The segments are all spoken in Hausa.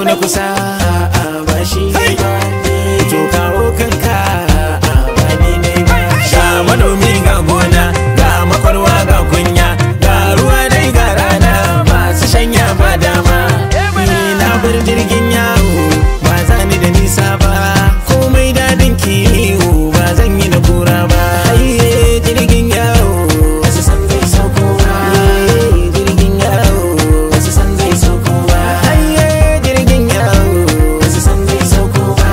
na kusa ba shi ne ba, to kawo kanka ba ni ne ba. Ga manomi ga gona, ga makwarwa ga kunya, ga ruwa dai ga rana, masu shanya ba dama. Ni na bar jirgin yawo, ba za ni da nisa ba, komai dadin kiwo ba zan yi na kura ba. Aiye jirgin yawo, wasu san zai sauko ba. Jirgin yawo, wasu san zai sauko ba. Aiye jirgin yawo, wasu san zai sauko ba.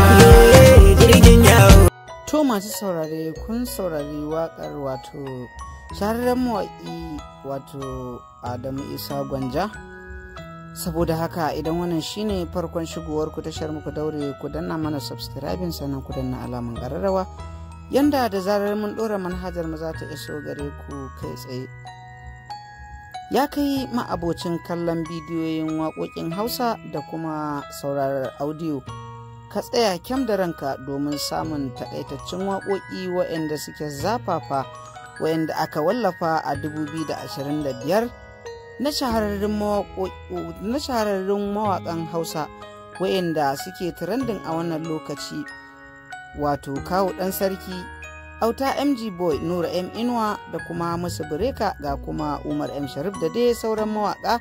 Jirgin yawo. To masu saurare, kun saurari waƙar wato shahararren mawaƙi wato Adamu Isa Gwanja. Saboda haka idan wannan shine farkon shigowar ku tashar muku daure ku danna mana subscribing sannan ku danna alamun ƙararrawa yanda da zarar mun ɗora manhajar mu za ta iso gare ku kai tsaye. Ya kai ma'abocin kallon bidiyoyin waƙoƙin Hausa da kuma sauraron audio, ka tsaya kyam da ranka domin samun takaitaccen waƙoƙi waɗanda suke zafafa waɗanda aka wallafa a 2025 na shahararrun mawaƙan Hausa waɗanda suke trending a wannan lokaci, wato Kawu Ɗan Sarki, Auta MG Boy, Nura M Inuwa da kuma Musu Bireka, ga kuma Umar M Sharif da dai sauran mawaƙa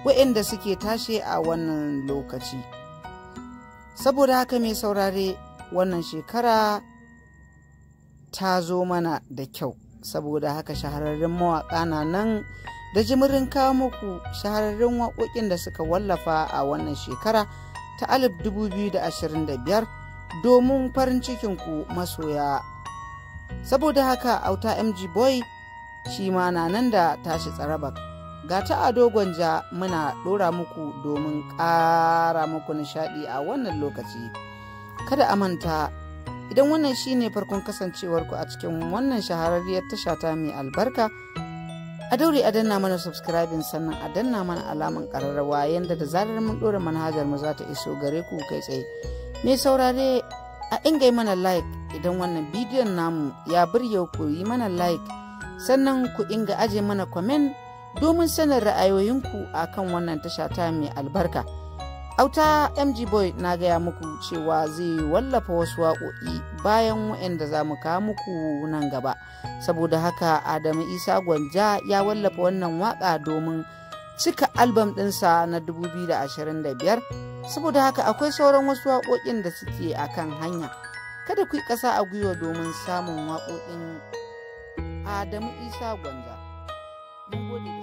waɗanda suke tashe a wannan lokaci. Saboda haka mai saurare, wannan shekara ta zo mana da kyau, saboda haka shahararrun mawaƙa na nan da jimirin kawo muku shahararrun waƙoƙin da suka wallafa a wannan shekara ta 2025 domin farin cikinku masoya. Saboda haka Auta MG Boy shi ma na nan da tashi tsaraba. Ga ta Ado Gwanja muna ɗora muku domin ƙara muku nishaɗi a wannan lokaci. Kada a manta, idan wannan shine farkon kasancewarku a cikin wannan shahararriyar tasha ta mai albarka, a daure a danna mana subscribing sannan a danna mana alaman ƙararrawa yanda da zarar mun ɗora manhajar mu za ta iso gare ku kai tsaye. Mai saurare, a ingai mana like idan wannan bidiyon namu ya burge ku, yi mana like sannan ku inga aje mana comment domin sanin ra'ayoyinku a kan wannan tasha ta mai albarka. Auta MG Boy na gaya muku cewa zai wallafa wasu waƙoƙi bayan waɗanda za mu kawo muku nan gaba. Saboda haka Adamu Isa Gwanja ya wallafa wannan waƙa domin cika albam ɗinsa na 2025. Saboda haka akwai sauran wasu waƙoƙin da suke a kan hanya. Kada ku yi ƙasa a gwiwa domin samun waƙoƙin Adamu Isa Gwanja. Mun gode.